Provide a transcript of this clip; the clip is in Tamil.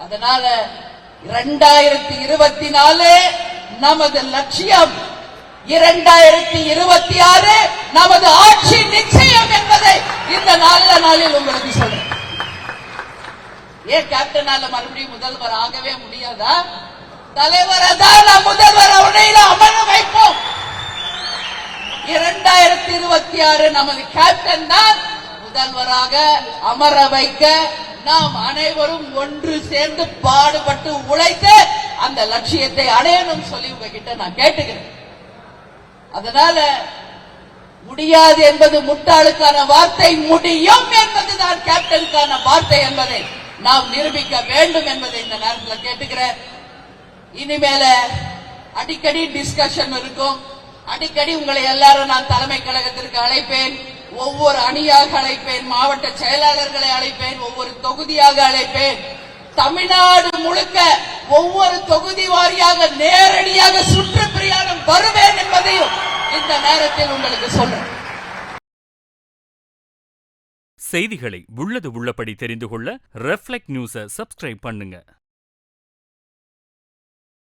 அதனால 2024 நமது லட்சியம், 2026 நமது ஆட்சி நிச்சயம் என்பதை இந்த நாளில் உங்களுக்கு சொல்றேன். ஏன் கேப்டனால மறுபடியும் முதல்வர் ஆகவே முடியாதா? தலைவரை தான் நாம் முதல்வர் அவனையில அமர வைப்போம். 2026 நமது கேப்டன் தான் முதல்வராக அமர வைக்க நாம் அனைவரும் ஒன்று சேர்ந்து பாடுபட்டு உழைத்து அந்த லட்சியத்தை அடையணும் சொல்லி உங்ககிட்ட நான் கேட்டுக்கிறேன். அதனால முடியாது என்பது முட்டாளுக்கான வார்த்தை, முடியும் என்பதுதான் கேப்டனுக்கான வார்த்தை என்பதை நாம் நிரூபிக்க வேண்டும் என்பதை இந்த நேரத்தில் கேட்டுக்கிறேன். இனிமேல அடிக்கடி டிஸ்கஷன் இருக்கும். அடிக்கடி உங்களை எல்லாரும் நான் தலைமை கழகத்திற்கு அழைப்பேன், ஒவ்வொரு அணியாக அழைப்பேன், மாவட்ட செயலாளர்களை அழைப்பேன், ஒவ்வொரு தொகுதியாக அழைப்பேன். தமிழ்நாடு முழுக்க ஒவ்வொரு தொகுதி வாரியாக நேரடியாக சுற்றுப்பிரயாணம் வருவேன் என்பதையும் இந்த நேரத்தில் உங்களுக்கு சொல்றேன். செய்திகளை உள்ளது உள்ளபடி தெரிந்து கொள்ள ரெஃப்ளெக்ட் நியூஸை சப்ஸ்கிரைப் பண்ணுங்க.